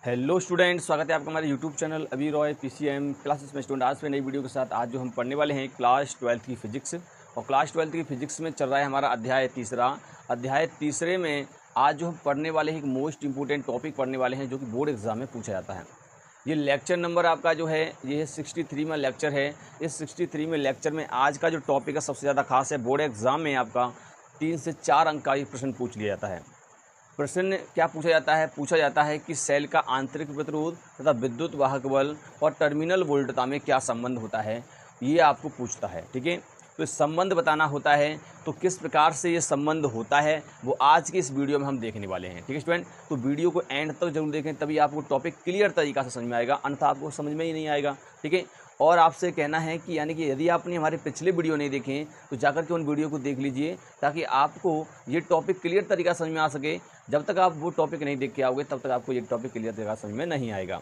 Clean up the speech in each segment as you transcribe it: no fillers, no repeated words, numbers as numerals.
Hello student, स्वागत है आपका हमारे यूट्यूब चैनल अभी रॉय पीसीएम क्लासेस में। स्टूडेंट आज में नई वीडियो के साथ आज जो हम पढ़ने वाले हैं क्लास 12th की फिजिक्स। और क्लास 12th की फिजिक्स में चल रहा है हमारा अध्याय तीसरे में आज जो हम पढ़ने वाले हैं एक मोस्ट इंपोर्टेंट टॉपिक पढ़ने वाले हैं जो कि बोर्ड एग्जाम में पूछा जाता है। ये लेक्चर नंबर आपका जो है ये 63 में लेक्चर है। इस 63 में लेक्चर में आज का जो टॉपिक है सबसे ज़्यादा खास है। बोर्ड एग्जाम में आपका 3 से 4 अंक का ये प्रश्न पूछ लिया जाता है। प्रश्न क्या पूछा जाता है? पूछा जाता है कि सेल का आंतरिक प्रतिरोध तथा विद्युत वाहक बल और टर्मिनल वोल्टता में क्या संबंध होता है, ये आपको पूछता है। ठीक है, तो इस संबंध बताना होता है। तो किस प्रकार से ये संबंध होता है वो आज की इस वीडियो में हम देखने वाले हैं। ठीक है स्टूडेंट, तो वीडियो को एंड तक जरूर देखें, तभी आपको टॉपिक क्लियर तरीका से समझ में आएगा, अन्यथा आपको समझ में ही नहीं आएगा। ठीक है, और आपसे कहना है कि यानी कि यदि आपने हमारे पिछले वीडियो नहीं देखे तो जाकर के उन वीडियो को देख लीजिए, ताकि आपको ये टॉपिक क्लियर तरीका समझ में आ सके। जब तक आप वो टॉपिक नहीं देख के आओगे तब तक आपको ये टॉपिक क्लियर तरीका समझ में नहीं आएगा।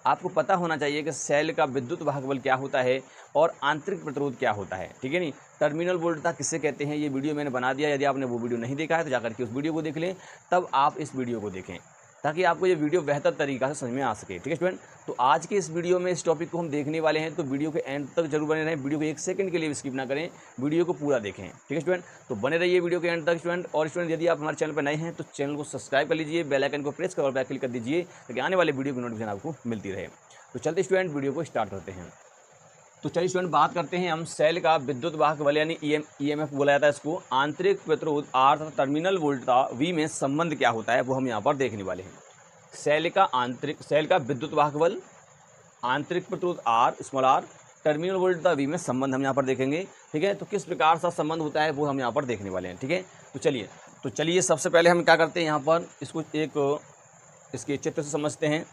आपको पता होना चाहिए कि सेल का विद्युत वाहक बल क्या होता है और आंतरिक प्रतिरोध क्या होता है। ठीक है नहीं, टर्मिनल वोल्टता किसे कहते हैं, ये वीडियो मैंने बना दिया। यदि आपने वो वीडियो नहीं देखा है तो जाकर के उस वीडियो को देख लें, तब आप इस वीडियो को देखें, ताकि आपको ये वीडियो बेहतर तरीका से समझ में आ सके। ठीक है स्टूडेंट, तो आज के इस वीडियो में इस टॉपिक को हम देखने वाले हैं, तो वीडियो के एंड तक जरूर बने रहें। वीडियो को 1 सेकंड के लिए भी स्किप ना करें, वीडियो को पूरा देखें। ठीक है स्टूडेंट, तो बने रहिए वीडियो के एंड तक स्टूडेंट। और स्टूडेंट यदि आप हमारे चैनल पर नए हैं तो चैनल को सब्सक्राइब कर लीजिए, बेल आइकन को प्रेस कर क्लिक कर दीजिए, ताकि आने वाले वीडियो की नोटिफिकेशन आपको मिलती रहे। तो चलते स्टूडेंट वीडियो को स्टार्ट करते हैं। तो चलिए स्टूडेंट बात करते हैं हम सेल का विद्युत वाहक बल यानी ईएमएफ बोला जाता है इसको, आंतरिक प्रतिरोध आर तथा टर्मिनल वोल्टता वी में संबंध क्या होता है वो हम यहाँ पर देखने वाले हैं। सेल का विद्युत वाहक बल, आंतरिक प्रतिरोध आर स्मॉल आर, टर्मिनल वोल्टता वी में संबंध हम यहाँ पर देखेंगे। ठीक है, तो किस प्रकार से संबंध होता है वो हम यहाँ पर देखने वाले हैं। ठीक है, तो चलिए सबसे पहले हम क्या करते हैं, यहाँ पर इसको एक इसके चित्र से समझते हैं।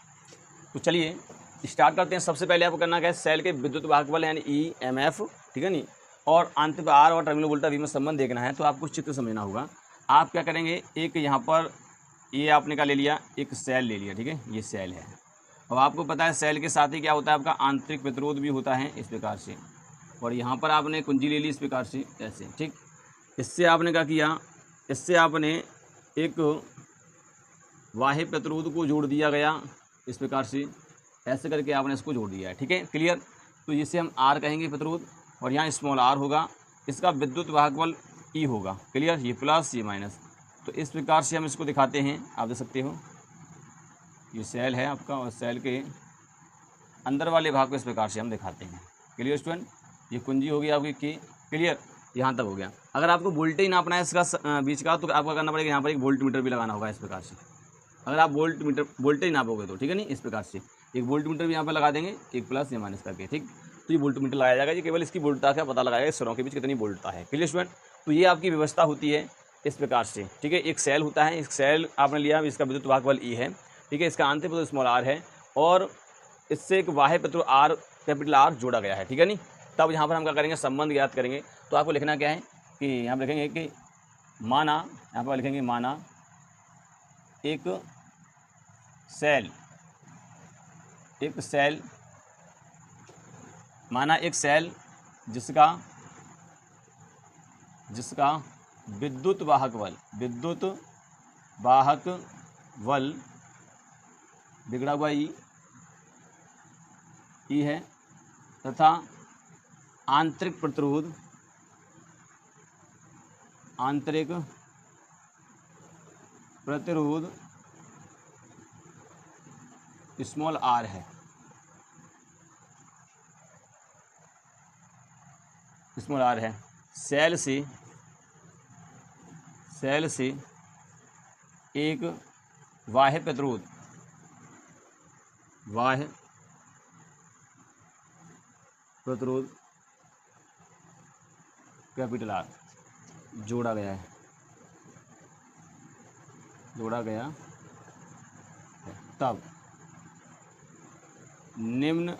तो चलिए स्टार्ट करते हैं। सबसे पहले आपको करना क्या है, सेल के विद्युत वाहक बल यानी ईएमएफ, ठीक है नहीं, और आंतरिक आर और टर्मिनल वोल्टता वी में संबंध देखना है। तो आपको चित्र समझना होगा। आप क्या करेंगे, एक यहाँ पर ये आपने क्या ले लिया, एक सेल ले लिया। ठीक है, ये सेल है। अब आपको पता है सेल के साथ ही क्या होता है, आपका आंतरिक प्रतिरोध भी होता है इस प्रकार से। और यहाँ पर आपने कुंजी ले ली इस प्रकार से ऐसे। ठीक, इससे आपने क्या किया, इससे आपने एक बाह्य प्रतिरोध को जोड़ दिया गया इस प्रकार से, ऐसे करके आपने इसको जोड़ दिया है। ठीक है, क्लियर। तो जिसे हम आर कहेंगे प्रतिरोध, और यहाँ स्मॉल आर होगा, इसका विद्युत वाहक बल ई होगा। क्लियर, ये प्लस ये माइनस। तो इस प्रकार से हम इसको दिखाते हैं, आप देख सकते हो ये सेल है आपका, और सेल के अंदर वाले भाग को इस प्रकार से हम दिखाते हैं। क्लियर स्टूडेंट, ये कुंजी होगी आपकी की। क्लियर, यहाँ तक हो गया। अगर आपको वोल्टेज नापना है इसका बीच का, तो आपको करना पड़ेगा यहाँ पर एक वोल्ट मीटर भी लगाना होगा इस प्रकार से। अगर आप वोल्टेज नापोगे तो, ठीक है नहीं, इस प्रकार से एक वोल्ट मीटर भी यहाँ पर लगा देंगे, एक प्लस या माइनस करके। ठीक, तो ये वोल्ट मीटर लगाया जाएगा, ये केवल इसकी वोल्टता का पता लगाएगा, स्वरों के बीच कितनी वोल्टता है। क्लियर स्टूडेंट, तो ये आपकी व्यवस्था होती है इस प्रकार से। ठीक है, एक सेल होता है, एक सेल आपने लिया, इसका विद्युत वाहक बल ई है। ठीक है, इसका आंतरिक प्रतिरोध स्मॉल आर है, और इससे एक बाह्य प्रतिरोध आर कैपिटल आर जोड़ा गया है। ठीक है नहीं, तब यहाँ पर हम क्या करेंगे, संबंध ज्ञात करेंगे। तो आपको लिखना क्या है कि यहाँ पर लिखेंगे कि माना, यहाँ पर लिखेंगे माना एक सेल माना एक सेल जिसका विद्युत वाहक बल बिगड़ा हुआ ई है, तथा आंतरिक प्रतिरोध स्मॉल आर है। स्मॉल आर है। सेल से एक बाह्य प्रतिरोध कैपिटल आर जोड़ा गया है, तब निम्न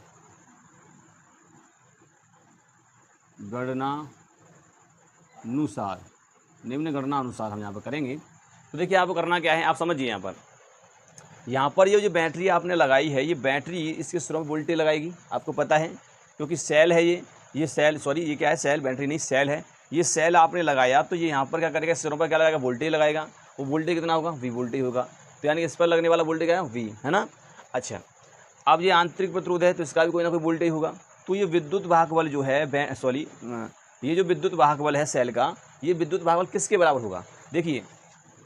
गणनानुसार हम यहाँ पर करेंगे। तो देखिए आपको करना क्या है, आप समझिए। यहाँ पर ये जो बैटरी आपने लगाई है, ये बैटरी इसके सिरों में वोल्टेज लगाएगी, आपको पता है, क्योंकि सेल है ये सेल, सॉरी ये क्या है, सेल, बैटरी नहीं सेल है। ये सेल आपने लगाया तो ये यहाँ पर क्या करेगा, सिरों पर क्या लगाएगा, वोल्टेज लगाएगा। वो वोल्टेज कितना होगा, वी वोल्टेज होगा। तो यानी इस पर लगने वाला वोल्टेज क्या है, वी है ना। अच्छा, अब ये आंतरिक प्रतिरोध है तो इसका भी कोई ना कोई वोल्टेज होगा। तो ये विद्युत वाहक बल जो है ये जो विद्युत वाहक बल है सेल का, ये विद्युत वाहक बल किसके बराबर होगा? देखिए,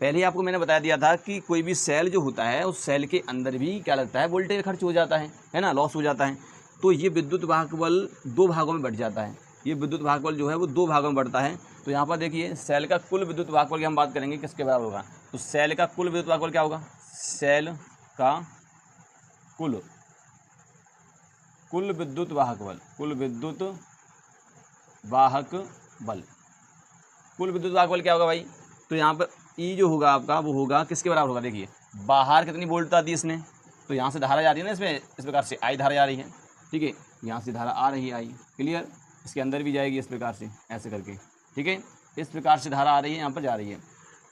पहले ही आपको मैंने बता दिया था कि कोई भी सेल जो होता है उस सेल के अंदर भी क्या लगता है, वोल्टेज खर्च हो जाता है ना, लॉस हो जाता है। तो ये विद्युत वाहक बल दो भागों में बढ़ जाता है। ये विद्युत वाहक बल जो है वो दो भागों में बढ़ता है। तो यहाँ पर देखिए, सेल का कुल विद्युत वाहक बल की हम बात करेंगे किसके बराबर होगा। तो सेल का कुल विद्युत वाहक बल क्या होगा? सेल का कुल विद्युत वाहक बल, कुल विद्युत वाहक बल क्या होगा भाई? तो यहाँ पर ई जो होगा आपका वो होगा किसके बराबर होगा? देखिए, बाहर कितनी वोल्टता दी इसने, तो यहाँ से धारा जा रही है ना इसमें, इस प्रकार से आई धारा जा रही है, ठीक है। यहाँ से धारा आ रही है आई, क्लियर। इसके अंदर भी जाएगी इस प्रकार से, ऐसे करके, ठीक है। इस प्रकार से धारा आ रही है, यहाँ पर जा रही है।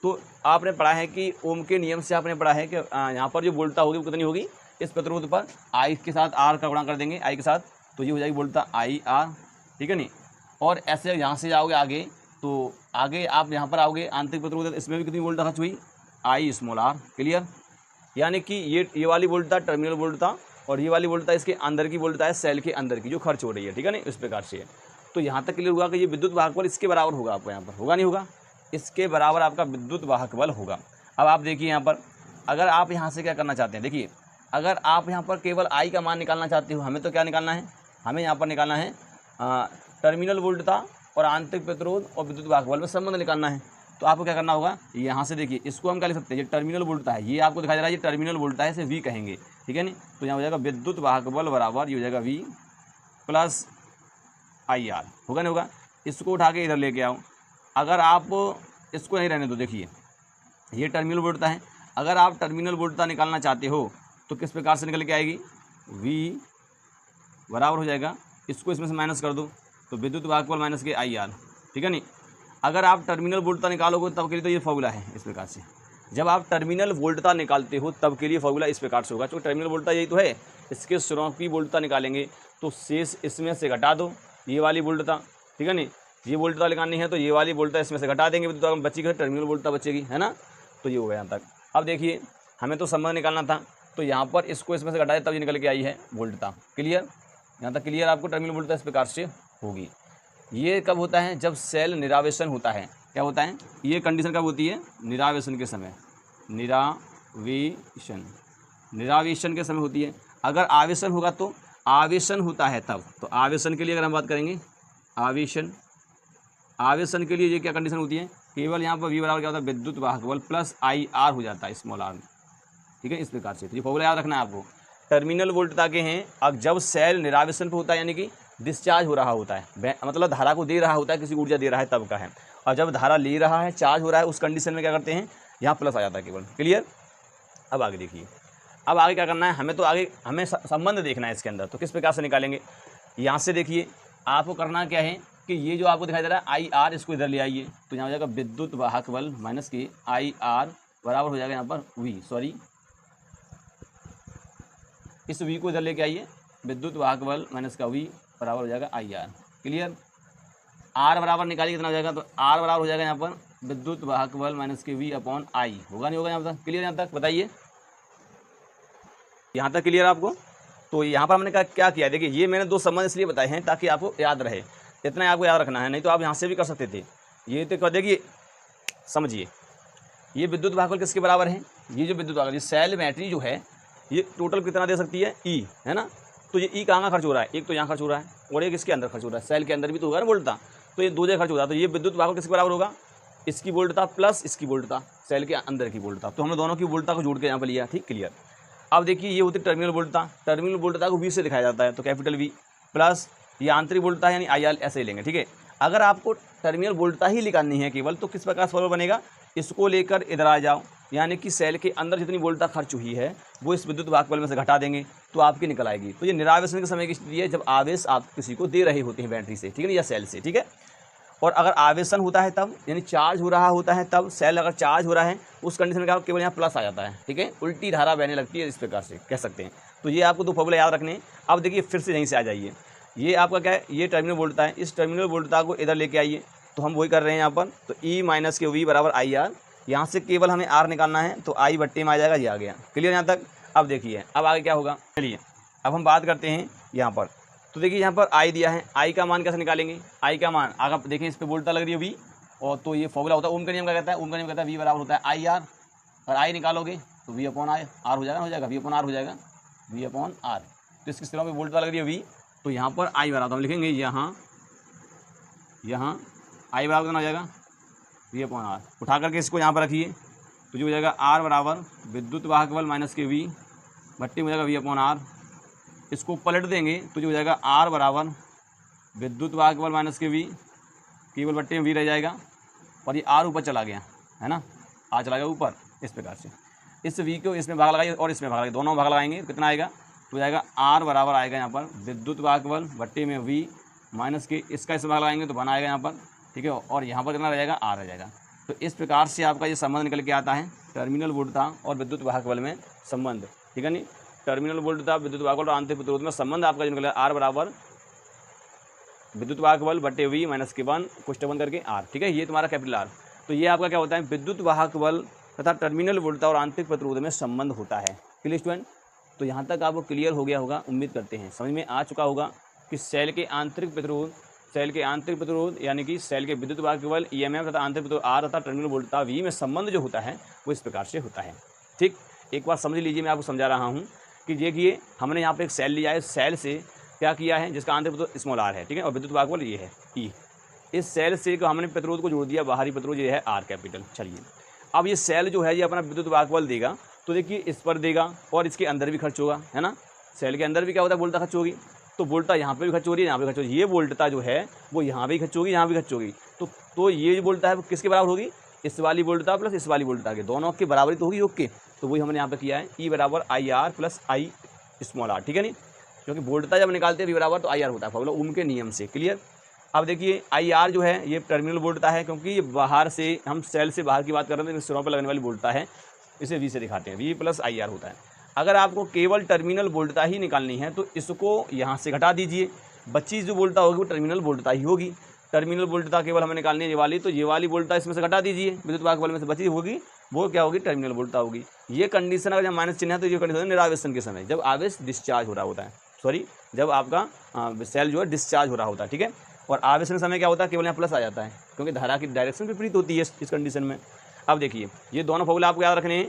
तो आपने पढ़ा है कि ओम के नियम से आपने पढ़ा है कि यहाँ पर जो वोल्टता होगी वो कितनी होगी? इस प्रतिरोध पर आई के साथ आर का गुणा कर देंगे, आई के साथ, तो ये हो जाएगी वोल्टता आई आर, ठीक है नहीं। और ऐसे यहाँ से जाओगे आगे, तो आगे आप यहाँ पर आओगे आंतरिक प्रतिरोध, इसमें भी कितनी वोल्टता खर्च हुई? I small r, clear. यानी कि ये वाली वोल्टता टर्मिनल वोल्टता और ये वाली वोल्टता इसके अंदर की वोल्टता है, सेल के अंदर की जो खर्च हो रही है, ठीक है नहीं, इस प्रकार से। तो यहाँ तक क्लियर हुआ कि ये विद्युत वाहक बल इसके बराबर होगा, आपको यहाँ पर होगा नहीं होगा, इसके बराबर आपका विद्युत वाहक बल होगा। अब आप देखिए यहाँ पर, अगर आप यहाँ से क्या करना चाहते हैं, देखिए, अगर आप यहाँ पर केवल आई का मान निकालना चाहते हो, हमें तो क्या निकालना है, हमें यहाँ पर निकालना है टर्मिनल वोल्टता और आंतरिक प्रतिरोध और विद्युत वाहक बल में संबंध निकालना है। तो आपको क्या करना होगा, यहाँ से देखिए, इसको हम क्या लिख सकते हैं, ये टर्मिनल वोल्टता है, ये आपको दिखाई दे रहा है, ये टर्मिनल वोल्टता है, इसे वी कहेंगे, ठीक है नहीं। तो यहाँ हो जाएगा विद्युत वाहक बल बराबर, ये हो जाएगा वी प्लस आई आर, होगा नहीं होगा। इसको उठा के इधर लेके आओ, अगर आप इसको नहीं रहने दो, देखिए ये टर्मिनल वोल्टता है, अगर आप टर्मिनल वोल्टता निकालना चाहते हो तो किस प्रकार से निकल के आएगी? वी बराबर हो जाएगा, इसको इसमें से माइनस कर दो तो विद्युत वाहक बल माइनस के आई आर, ठीक है नहीं। अगर आप टर्मिनल वोल्टता निकालोगे तब के लिए तो ये फॉर्मूला है इस प्रकार से, जब आप टर्मिनल वोल्टता निकालते हो तब के लिए फॉर्मूला इस प्रकार से होगा। तो टर्मिनल वोल्टता यही तो है, इसके स्रोत की वोल्टता निकालेंगे तो शेष इसमें से घटा दो ये वाली वोल्टता, ठीक है नहीं। ये वोल्टता निकालनी है तो ये वाली वोल्टता इसमें से घटा देंगे, विद्युत बची टर्मिनल वोल्टता बचेगी, है ना। तो ये हो गया यहाँ तक। अब देखिए, हमें तो संबंध निकालना था, तो यहाँ पर इसको इसमें से घटाए तब ये निकल के आई है वोल्टता, क्लियर। यहाँ तक क्लियर आपको टर्मिनल वोल्टता इस प्रकार से होगी। ये कब होता है? जब सेल निरावेशन होता है। क्या होता है? ये कंडीशन कब होती है? निरावेशन के समय, निरावेशन के समय होती है। अगर आवेशन होगा तो आवेशन होता है तब, तो आवेशन के लिए अगर हम बात करेंगे, आवेशन के लिए ये क्या कंडीशन होती है? केवल यहाँ पर वी बराबर क्या होता है? विद्युत वाहक बल प्लस आई आर हो जाता है, स्मॉल आर में, ठीक है, इस प्रकार से। तो ये फॉर्मूला याद रखना है आपको। टर्मिनल वोल्टता के हैं, अब जब सेल निरावेशन पर होता है, यानी कि डिस्चार्ज हो रहा होता है, मतलब धारा को दे रहा होता है, किसी ऊर्जा दे रहा है तब का है। और जब धारा ले रहा है, चार्ज हो रहा है, उस कंडीशन में क्या करते हैं, यहाँ प्लस आ जाता है केवल, क्लियर। अब आगे देखिए, अब आगे क्या करना है, हमें संबंध देखना है इसके अंदर। तो किस प्रकार से निकालेंगे? यहाँ से देखिए, आपको करना क्या है कि ये जो आपको दिखाई दे रहा है आई आर, इसको इधर ले आइए, तो यहाँ हो जाएगा विद्युत वाहक बल माइनस के आई आर बराबर हो जाएगा यहाँ पर वी, इस वी को इधर लेके आइए, विद्युत वाहक बल माइनस का वी बराबर हो जाएगा आई आर, क्लियर। आर बराबर निकालिए कितना हो जाएगा, तो आर बराबर हो जाएगा यहाँ पर विद्युत वाहक बल माइनस के वी अपॉन आई, होगा नहीं होगा यहाँ पर, क्लियर। यहाँ तक बताइए, यहाँ तक क्लियर आपको। तो यहाँ पर हमने क्या किया, देखिए ये मैंने दो संबंध इसलिए बताए हैं ताकि आपको याद रहे, इतना आपको याद रखना है, नहीं तो आप यहाँ से भी कर सकते थे। ये तो देखिए, समझिए, ये विद्युत वाहक बल किसके बराबर है? ये जो विद्युत वाहक बल, सेल बैटरी जो है, ये टोटल कितना दे सकती है? ई, है ना। तो ये ई कहाँ खर्च हो रहा है? एक तो यहाँ खर्च हो रहा है और एक इसके अंदर खर्च हो रहा है, सेल के अंदर भी तो होगा ना वोल्टता, तो ये दो जगह खर्च हो रहा है। तो ये विद्युत वाहक बल किसके बराबर होगा? इसकी वोल्टता प्लस इसकी वोल्टता, सेल के अंदर की वोल्टता। तो हमने दोनों की वोल्टता को जोड़ के यहाँ पर लिया, ठीक, क्लियर। अब देखिए, ये होती है टर्मिनल वोल्टता, टर्मिनल वोल्टता को वी से दिखाया जाता है, तो कैपिटल वी प्लस ये आंतरिक वोल्टता यानी आई आर, ऐसे ही लेंगे, ठीक है। अगर आपको टर्मिनल वोल्टता ही निकालनी है केवल, तो किस प्रकार फॉर्मूला बनेगा? इसको लेकर इधर आ जाओ, यानी कि सेल के अंदर जितनी वोल्टता खर्च हुई है वो इस विद्युत वाहक बल में से घटा देंगे तो आपकी निकल आएगी। तो ये निरावेशन के समय की स्थिति है, जब आवेश आप किसी को दे रहे होते हैं बैटरी से, ठीक है ना, या सेल से, ठीक है। और अगर आवेशन होता है तब, यानी चार्ज हो रहा होता है तब, सेल अगर चार्ज हो रहा है उस कंडीशन में क्या केवल यहाँ प्लस आ जाता है, ठीक है, उल्टी धारा बहने लगती है, इस प्रकार से कह सकते हैं। तो ये आपको दो फॉर्मूला याद रखने हैं। अब देखिए, फिर से यहीं से आ जाइए, ये आपका क्या है, ये टर्मिनल वोल्टता है, इस टर्मिनल वोल्टता को इधर लेके आइए, तो हम वही कर रहे हैं यहाँ पर। तो ई माइनस के वी बराबर आई आर, यहाँ से केवल हमें आर निकालना है, तो आई बट्टे में आ जाएगा, ये आ गया, क्लियर यहाँ तक। अब देखिए अब आगे क्या होगा, चलिए अब हम बात करते हैं यहाँ पर। तो देखिए यहाँ पर आई दिया है, आई का मान कैसे निकालेंगे, आई का मान अगर आप देखिए इस पर वोल्टता लग रही है वी, और तो ये फॉर्मूला होता है ओम का नियम क्या कहता है, ओम का नियम कहता है वी बराबर होता है आई आर, और आई निकालोगे तो वी अपॉन आर हो जाएगा वी अपॉन आर हो जाएगा, वी अपॉन आर। तो इसकी तरह में वोल्टता लग रही है वी, तो यहाँ पर आई बराबर हम लिखेंगे यहाँ आई बराबर कितना हो जाएगा वी अपॉन आर। उठा करके इसको यहाँ पर रखिए तो जो हो जाएगा आर बराबर विद्युत वाहक बल माइनस के वी भट्टी में हो जाएगा वी अपॉन आर। इसको पलट देंगे तो जो हो जाएगा आर बराबर विद्युत वाहक बल माइनस के वी, केवल भट्टी में वी रह जाएगा, और ये आर ऊपर चला गया है ना, आर चला गया ऊपर। इस प्रकार से इस वी को इसमें भाग लगाइए और इसमें भाग लगाइए, दोनों भाग लगाएंगे तो कितना आएगा, तो जाएगा आर बराबर आएगा यहाँ पर विद्युत वाहक बल भट्टी में वी माइनस के, इसका इसमें भाग लगाएंगे तो बना आएगा यहाँ पर, ठीक है, और यहाँ पर कितना रह जाएगा आर रह जाएगा। तो इस प्रकार से आपका ये संबंध निकल के आता है टर्मिनल वोल्टता और विद्युत वाहक बल में संबंध, ठीक है नहीं, टर्मिनल वोल्टता विद्युत वाहक बल और आंतरिक प्रतिरोध में संबंध आपका जो निकला आर बराबर विद्युत वाहक बल बटे वी माइनस के 1 कुछ बंद करके आर, ठीक है, ये तुम्हारा कैपिटल आर। तो ये आपका क्या होता है विद्युत वाहक बल तथा टर्मिनल वोल्टता और आंतरिक प्रतिरोध में संबंध होता है। क्लियर स्टूडेंट, तो यहाँ तक आपको क्लियर हो गया होगा, उम्मीद करते हैं समझ में आ चुका होगा कि सेल के आंतरिक प्रतिरोध यानी कि सेल के विद्युत वाहक बल ईएमएफ तथा आंतरिक प्रतिरोध आर तथा टर्मिनल वोल्टता वी में संबंध जो होता है वो इस प्रकार से होता है। ठीक, एक बार समझ लीजिए, मैं आपको समझा रहा हूँ कि देखिए हमने यहाँ पे एक सेल लिया है, सेल से क्या किया है जिसका आंतरिक प्रतिरोध स्मॉल आर है, ठीक है, और विद्युत वाहक बल ये है ई। इस सेल से को हमने प्रतिरोध को जोड़ दिया, बाहरी प्रतिरोध ये है आर कैपिटल। चलिए अब ये सेल जो है ये अपना विद्युत वाहक बल देगा, तो देखिए इस पर देगा और इसके अंदर भी खर्च होगा, है ना, सेल के अंदर भी क्या होता है वोल्टता खर्च होगी, तो वोल्टता यहाँ पे भी खर्च हो रही है, यहाँ पे खर्च हो रही है, ये वोल्टता जो है वो यहाँ भी खर्च होगी, यहाँ भी खर्च होगी। तो ये जो वोल्टता है वो किसके बराबर होगी, इस वाली वोल्टता प्लस इस वाली वोल्टता के दोनों की बराबरी तो होगी योग के। तो वही हमने यहाँ पे किया है ई बराबर I R plus I small r, ठीक है नहीं, क्योंकि वोल्टता जब निकालते हैं वी बराबर तो आई आर होता है, फॉर्मूला ओम के नियम से। क्लियर। अब देखिए आई आर जो है ये टर्मिनल वोल्टता है, क्योंकि ये बाहर से हम सेल से बाहर की बात कर रहे हैं, सिरों पर लगने वाली वोल्टता है, इसे वी से दिखाते हैं, वी प्लस आई आर होता है। अगर आपको केवल टर्मिनल वोल्टता ही निकालनी है तो इसको यहाँ से घटा दीजिए, बच्ची जो वोल्टता होगी वो टर्मिनल वोल्टता ही होगी। टर्मिनल वोल्टता केवल हमें निकालनी है ये वाली, तो ये वाली वोल्टता इसमें से घटा दीजिए, विद्युत वाहक बल में से बची होगी वो क्या होगी, टर्मिनल वोल्टता होगी। ये कंडीशन अगर जब माइनस चिन्ह है तो ये कंडीशन निरावेशन के समय, जब आवेश डिस्चार्ज हो रहा होता है, सॉरी जब आपका सेल जो है डिस्चार्ज हो रहा होता है, ठीक है। और आवेशन समय क्या होता है, केवल यहाँ प्लस आ जाता है, क्योंकि धारा की डायरेक्शन विपरीत होती है इस कंडीशन में। अब देखिए ये दोनों फॉर्मूला आपको याद रखने हैं।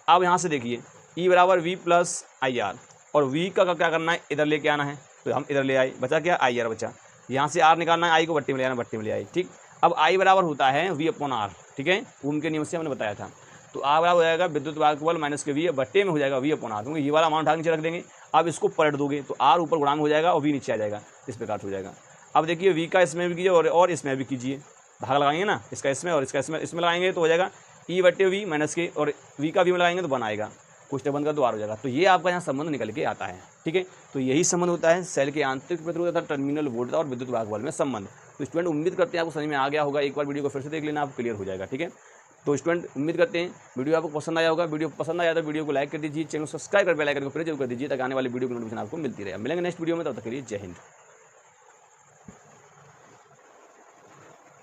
अब यहाँ से देखिए ई बराबर वी प्लस आई आर, और वी का क्या करना है, इधर लेके आना है, तो हम इधर ले आए, बचा क्या आई आर बचा, यहाँ से आर निकालना है, आई को भट्टी में ले आना, भट्टी में ले आए, ठीक। अब आई बराबर होता है वी अपॉन आर, ठीक है, ओम के नियम से हमने बताया था। तो आर बराबर हो जाएगा विद्युत वाहक बल माइनस के वी भट्टे में हो जाएगा वी अपॉन आर, क्योंकि ये वाला अमाउंट उठा नीचे रख देंगे। अब इसको पलट दोगे तो आर ऊपर गुणांक हो जाएगा और वी नीचे आ जाएगा, इस प्रकार हो जाएगा। अब देखिए वी का इसमें भी कीजिए और इसमें भी कीजिए, भाग लगाएंगे ना, इसका इसमें और इसका इसमें लगाएंगे तो हो जाएगा ई बट्टे वी माइनस के, और वी का वी में लगाएंगे तो बनाएगा कुछ बंद का तो आर हो जाएगा। तो ये आपका यहाँ संबंध निकल के आता है, ठीक है। तो यही संबंध होता है सेल के आंतरिक प्रतिरोध तथा टर्मिनल वोल्टता और विद्युत वाहक बल में संबंध। तो स्टूडेंट उम्मीद करते हैं आपको समझ में आ गया होगा, एक बार वीडियो को फिर से देख लेना, आपको क्लियर हो जाएगा, ठीक है। तो स्टूडेंट उम्मीद करते हैं वीडियो आपको पसंद आया होगा। वीडियो पसंद आया तो वीडियो को लाइक कर दीजिए, चैनल सब्सक्राइब कर बेल आइकन को प्रेस जरूर कर दीजिए, ताकि आने वाली वीडियो की नोटिफिकेशन आपको मिलती रहे। मिलेंगे नेक्स्ट वीडियो में, तब तक के लिए जय हिंद।